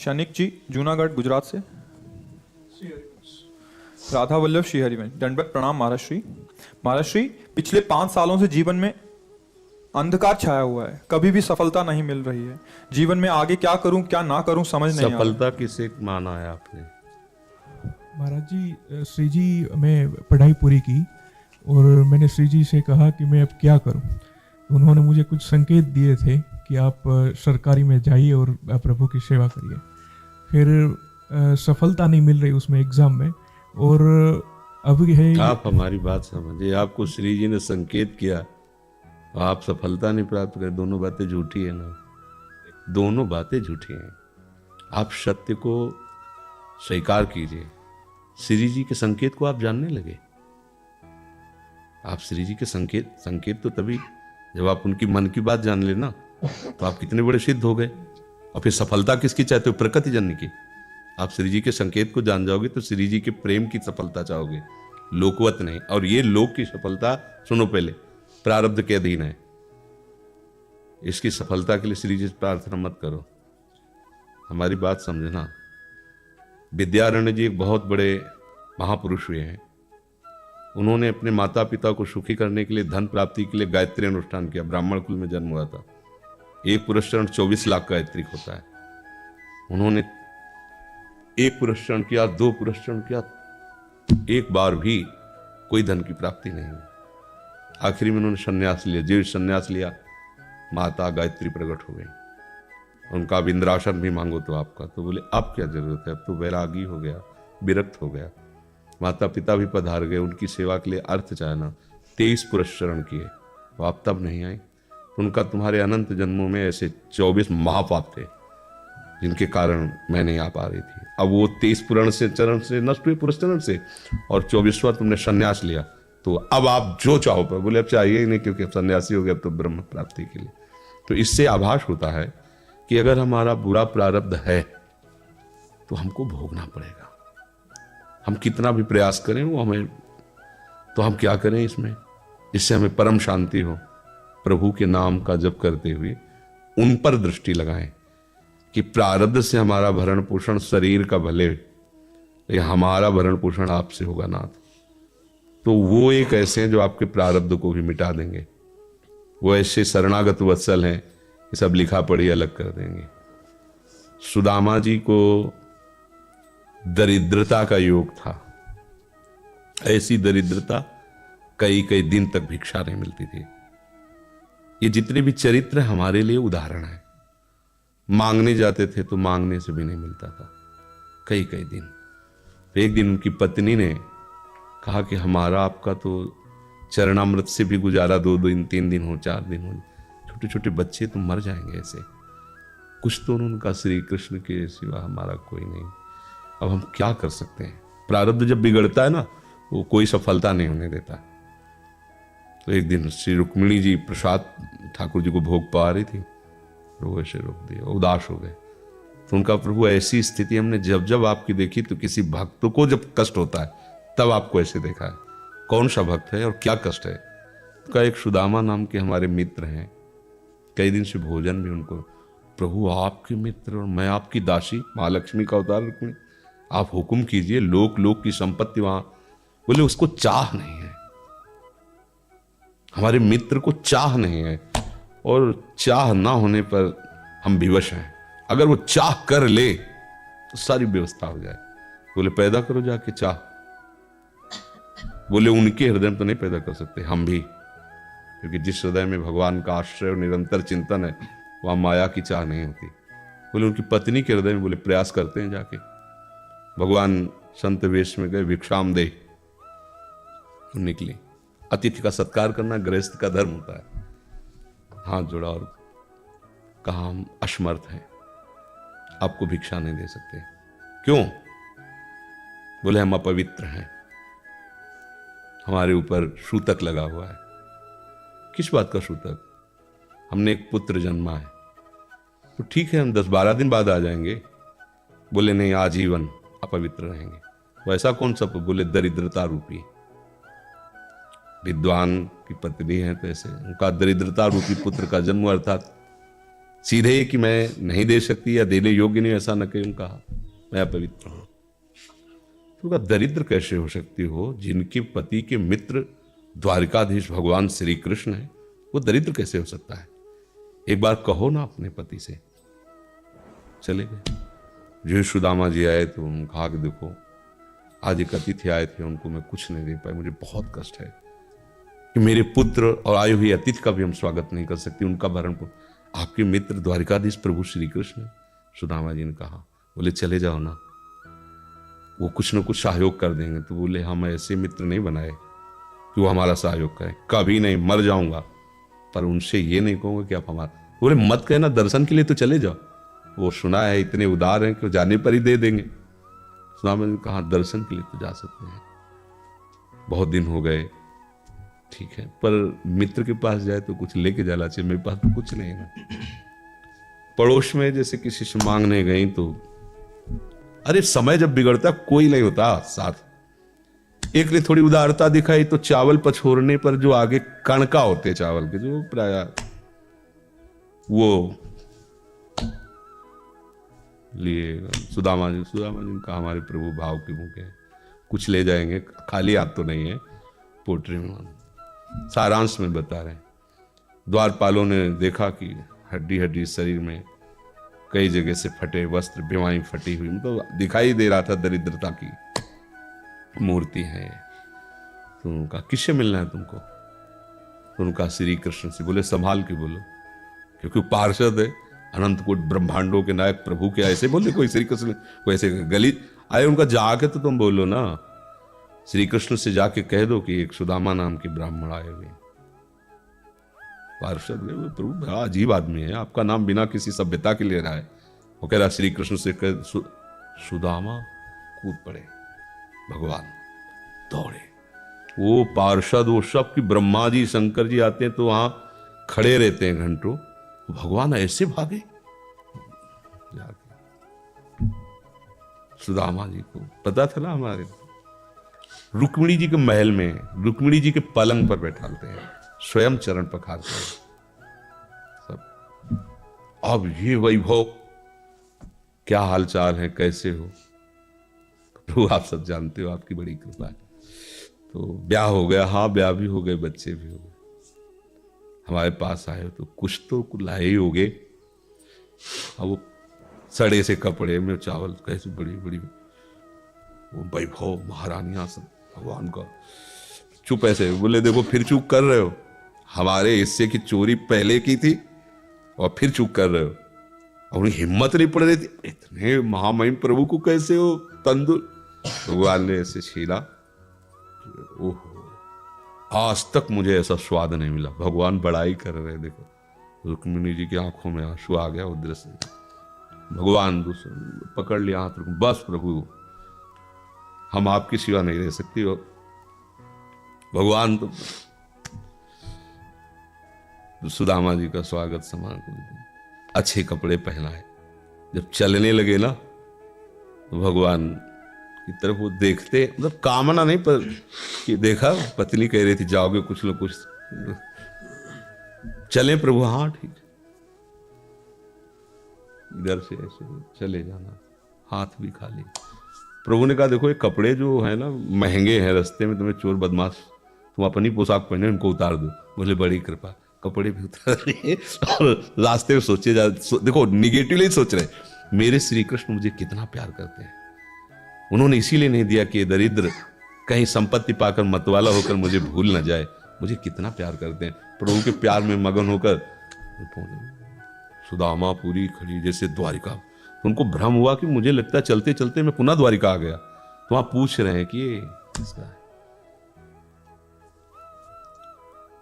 शनिक जी जूनागढ़ गुजरात से। राधा वल्लभ श्री हरिवंश। दंडवत प्रणाम महाराज श्री। महाराज श्री, पिछले 5 सालों से जीवन में अंधकार छाया हुआ है, कभी भी सफलता नहीं मिल रही है। जीवन में आगे क्या करूं क्या ना करूं समझ नहीं आ रहा। सफलता किसे माना है आपने? महाराज जी, श्री जी मैं पढ़ाई पूरी की और मैंने श्री जी से कहा कि मैं अब क्या करूं। तो उन्होंने मुझे कुछ संकेत दिए थे कि आप सरकारी में जाइए और प्रभु की सेवा करिए। फिर सफलता नहीं मिल रही उसमें एग्ज़ाम में, और अभी है। आप हमारी बात समझिए, आपको श्री जी ने संकेत किया, आप सफलता नहीं प्राप्त कर, दोनों बातें झूठी है ना, दोनों बातें झूठी हैं। आप सत्य को स्वीकार कीजिए। श्री जी के संकेत को आप जानने लगे। आप श्री जी के संकेत तो तभी जब आप उनकी मन की बात जान लेना, तो आप कितने बड़े सिद्ध हो गए। और फिर सफलता किसकी चाहते हो? प्रकृति जन्य की। आप श्री जी के संकेत को जान जाओगे तो श्री जी के प्रेम की सफलता चाहोगे, लोकवत नहीं। और ये लोक की सफलता सुनो, पहले प्रारब्ध के अधीन है। इसकी सफलता के लिए श्री जी से प्रार्थना मत करो, हमारी बात समझना। विद्यारण्य जी एक बहुत बड़े महापुरुष हुए हैं। उन्होंने अपने माता पिता को सुखी करने के लिए, धन प्राप्ति के लिए गायत्री अनुष्ठान किया। ब्राह्मण कुल में जन्म हुआ था। एक पुरस्करण 24 लाख गायत्री होता है। उन्होंने एक पुरस्करण किया, 2 पुरस्करण किया, एक बार भी कोई धन की प्राप्ति नहीं हुई। आखिरी में उन्होंने संन्यास लिया। जीव संन्यास लिया, माता गायत्री प्रकट हो गई। उनका अब इंद्रासन भी मांगो तो आपका, तो बोले अब क्या जरूरत है, अब तो वैरागी हो गया, विरक्त हो गया। माता पिता भी पधार गए, उनकी सेवा के लिए अर्थ चाहना। 23 पुरस्करण किए, वो आप तब नहीं आए। उनका तुम्हारे अनंत जन्मों में ऐसे 24 महापाप थे जिनके कारण मैं नहीं आ पा रही थी। अब वो 23 पुराण से चरण से नष्ट हुए, पुरस्करण से, और 24वां तुमने संन्यास लिया। तो अब आप जो चाहो पर, बोले अब चाहिए ही नहीं, क्योंकि अब सन्यासी हो गया, अब तो ब्रह्म प्राप्ति के लिए। तो इससे आभास होता है कि अगर हमारा बुरा प्रारब्ध है तो हमको भोगना पड़ेगा। हम कितना भी प्रयास करें वो हमें, तो हम क्या करें इसमें, इससे हमें परम शांति हो। प्रभु के नाम का जप करते हुए उन पर दृष्टि लगाएं कि प्रारब्ध से हमारा भरण पोषण शरीर का भले, लेकिन हमारा भरण पोषण आपसे होगा नाथ। तो वो एक ऐसे हैं जो आपके प्रारब्ध को भी मिटा देंगे। वो ऐसे शरणागत वत्सल हैं कि सब लिखा पढ़ी अलग कर देंगे। सुदामा जी को दरिद्रता का योग था। ऐसी दरिद्रता कई कई दिन तक भिक्षा नहीं मिलती थी। ये जितने भी चरित्र हमारे लिए उदाहरण है। मांगने जाते थे तो मांगने से भी नहीं मिलता था कई कई दिन। तो एक दिन उनकी पत्नी ने कहा कि हमारा आपका तो चरणामृत से भी गुजारा 2 दिन 3 दिन हो, 4 दिन हो, छोटे छोटे बच्चे तो मर जाएंगे ऐसे। कुछ तो उनका श्री कृष्ण के सिवा हमारा कोई नहीं। अब हम क्या कर सकते हैं? प्रारब्ध जब बिगड़ता है ना, वो कोई सफलता नहीं होने देता। तो एक दिन श्री रुक्मिणी जी प्रसाद ठाकुर जी को भोग पा रही थी, वो ऐसे रोक दिया, उदास हो गए। तो उनका प्रभु ऐसी स्थिति हमने जब जब आपकी देखी, तो किसी भक्त को जब कष्ट होता है तब आपको ऐसे देखा है। कौन सा भक्त है और क्या कष्ट है? तो एक सुदामा नाम के हमारे मित्र हैं, कई दिन से भोजन भी उनको, प्रभु आपके मित्र और मैं आपकी दासी, महालक्ष्मी का अवतार रुक्मिणी, आप हुक्म कीजिए, लोक लोक की संपत्ति वहां। बोले उसको चाह नहीं है, हमारे मित्र को चाह नहीं है, और चाह ना होने पर हम विवश हैं। अगर वो चाह कर ले तो सारी व्यवस्था हो जाए। बोले पैदा करो जाके चाह। बोले उनके हृदय में तो नहीं पैदा कर सकते, हम भी, क्योंकि जिस हृदय में भगवान का आश्रय और निरंतर चिंतन है वहां माया की चाह नहीं होती। बोले उनकी पत्नी के हृदय में, बोले प्रयास करते हैं जाके। भगवान संत वेश में गए, भिक्षाम दे, निकली। अतिथि का सत्कार करना गृहस्थ का धर्म होता है। हाथ जोड़ा और कहा हम असमर्थ हैं, आपको भिक्षा नहीं दे सकते। क्यों? बोले हम अपवित्र हैं, हमारे ऊपर सूतक लगा हुआ है। किस बात का सूतक? हमने एक पुत्र जन्मा है। तो ठीक है, हम 10-12 दिन बाद आ जाएंगे। बोले नहीं, आजीवन अपवित्र रहेंगे। वैसा कौन सा? बोले दरिद्रता रूपी। विद्वान की पत्नी है तो ऐसे उनका दरिद्रता रूपी पुत्र का जन्म, अर्थात सीधे कि मैं नहीं दे सकती या देने योग्य नहीं, ऐसा न क्यों कहा, मैं अपवित्र हूं। तो दरिद्र कैसे हो सकती हो? जिनके पति के मित्र द्वारिकाधीश भगवान श्री कृष्ण है, वो दरिद्र कैसे हो सकता है? एक बार कहो ना अपने पति से। चले गए। जो सुदामा जी आए तो उन्होंने कहा कि देखो आज एक अतिथि आए थे, उनको मैं कुछ नहीं दे पाई, मुझे बहुत कष्ट है कि मेरे पुत्र और आए हुए अतिथि का भी हम स्वागत नहीं कर सकते, उनका भरण पोषण। आपके मित्र द्वारिकाधीश प्रभु श्री कृष्ण। सुदामा जी ने कहा, बोले चले जाओ ना, वो कुछ न कुछ सहयोग कर देंगे। तो बोले हम ऐसे मित्र नहीं बनाए कि वो हमारा सहयोग करें, कभी नहीं, मर जाऊंगा पर उनसे ये नहीं कहूंगा कि आप हमारा। बोले मत कहना, दर्शन के लिए तो चले जाओ, वो सुना है इतने उदार हैं कि वो जाने पर ही दे देंगे। सुदामा जी ने कहा दर्शन के लिए तो जा सकते हैं, बहुत दिन हो गए, ठीक है, पर मित्र के पास जाए तो कुछ लेके जाना चाहिए, मेरे पास तो कुछ नहीं है ना। पड़ोस में जैसे किसी से मांगने गई तो अरे समय जब बिगड़ता कोई नहीं होता साथ। एक ने थोड़ी उदारता दिखाई तो चावल पछोरने पर जो आगे कणका होते चावल के, जो प्राय वो लिए सुदामा जी ने कहा हमारे प्रभु भाव के भूखे हैं, कुछ ले जाएंगे, खाली हाथ तो नहीं है। पोट्री में सारांश में बता रहे हैं, द्वारपालों ने देखा कि हड्डी हड्डी शरीर में कई जगह से फटे वस्त्र, बीमारी फटी हुई, मतलब दिखाई दे रहा था दरिद्रता की मूर्ति है। तो उनका किससे मिलना है तुमको? तो उनका श्री कृष्ण से। बोले संभाल के बोलो, क्योंकि पार्षद है, अनंत कोट ब्रह्मांडों के नायक प्रभु के ऐसे बोले कोई श्री कृष्ण को ऐसे गली आए, उनका जाके तो तुम बोलो ना, श्री कृष्ण से जाके कह दो कि एक सुदामा नाम के ब्राह्मण आए हुए। पार्षद गए, प्रभु बड़ा अजीब आदमी है, आपका नाम बिना किसी सभ्यता के ले रहा है। वो कह रहा श्री कृष्ण से कह सुदामा कूद पड़े, भगवान दौड़े। वो पार्षद वो सब कि ब्रह्मा जी शंकर जी आते हैं तो वहां खड़े रहते हैं घंटों, भगवान ऐसे भागे जाके। सुदामा जी को पता था ना, हमारे रुक्मिणी जी के महल में रुक्मिणी जी के पलंग पर बैठाते हैं, स्वयं चरण पखारते हैं सब। अब ये वैभव, क्या हालचाल है, कैसे हो? तो आप सब जानते हो, आपकी बड़ी कृपा है। तो ब्याह हो गया, हाँ ब्याह भी हो गए, बच्चे भी हो गए। हमारे पास आए तो कुछ तो लाए ही होगे। अब वो सड़े से कपड़े में चावल, कैसे बड़ी बड़ी वो वैभव, महारानियां सब, भगवान का। चुप ऐसे बोले, देखो फिर चूक कर रहे हो, हमारे हिस्से की चोरी पहले की थी और फिर चूक कर रहे हो। और उन्हें हिम्मत नहीं पड़ रही थी, इतने महामहिम प्रभु को कैसे हो तंदुर। भगवान ने ऐसे छीला, ओहो आज तक मुझे ऐसा स्वाद नहीं मिला। भगवान बड़ाई कर रहे, देखो रुक्मिणी जी की आंखों में आंसू आ गया उधर से। भगवान पकड़ लिया हाथ, बस प्रभु हम आपकी सिवा नहीं रह सकती हो। भगवान तो सुदामा जी का स्वागत समान कर, अच्छे कपड़े पहनाए। जब चलने लगे ना तो भगवान की तरफ वो देखते, मतलब कामना नहीं पर कि देखा पत्नी कह रही थी जाओगे कुछ न कुछ, चले प्रभु, हाँ ठीक, इधर से ऐसे चले जाना, हाथ भी खाली। प्रभु ने कहा देखो ये कपड़े जो है ना महंगे हैं, रास्ते में तुम्हें चोर बदमाश, तुम अपनी पोशाक पहने उनको उतार दो। बोले बड़ी कृपा, कपड़े भी उतार रहे और रास्ते में सोचे देखो निगेटिवली सोच रहे, मेरे श्री कृष्ण मुझे कितना प्यार करते हैं। उन्होंने इसीलिए नहीं दिया कि दरिद्र कहीं संपत्ति पाकर मतवाला होकर मुझे भूल न जाए, मुझे कितना प्यार करते हैं। प्रभु के प्यार में मगन होकर सुदामा पूरी खड़ी जैसे द्वारिका। तो उनको भ्रम हुआ कि मुझे लगता है चलते चलते मैं पुनः द्वारिका आ गया। तो वहां पूछ रहे हैं कि ये किसका है।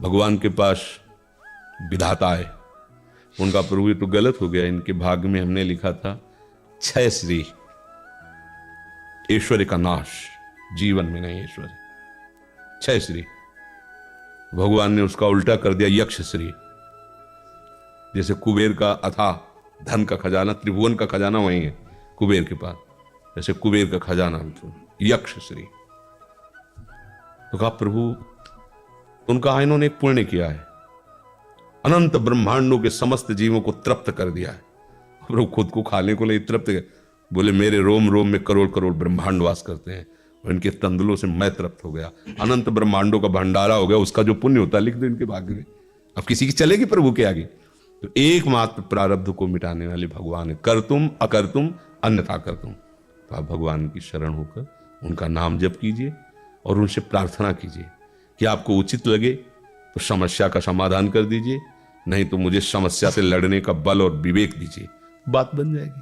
भगवान के पास विधाता है, उनका प्रभु ये तो गलत हो गया, इनके भाग्य में हमने लिखा था क्षय श्री, ऐश्वर्य का नाश, जीवन में नहीं ऐश्वर्य, क्षय श्री। भगवान ने उसका उल्टा कर दिया यक्ष श्री। जैसे कुबेर का अथाह धन का खजाना, त्रिभुवन का खजाना वही है कुबेर के पास, जैसे कुबेर का खजाना यक्ष श्री। तो कहा प्रभु उनका इन्होंने एक पुण्य किया है, अनंत ब्रह्मांडों के समस्त जीवों को तृप्त कर दिया है। और वो खुद को खाने को लिए तृप्त है। बोले मेरे रोम रोम में करोड़ करोड़ ब्रह्मांड वास करते हैं और इनके तंदुलों से मैं तृप्त हो गया। अनंत ब्रह्मांडों का भंडारा हो गया, उसका जो पुण्य होता है लिख दो इनके भाग्य में। अब किसी की चलेगी प्रभु के आगे? तो एकमात्र प्रारब्ध को मिटाने वाले भगवान है। कर तुम अकर तुम अन्यथा कर तुम। तो आप भगवान की शरण होकर उनका नाम जप कीजिए और उनसे प्रार्थना कीजिए कि आपको उचित लगे तो समस्या का समाधान कर दीजिए, नहीं तो मुझे समस्या से लड़ने का बल और विवेक दीजिए, बात बन जाएगी।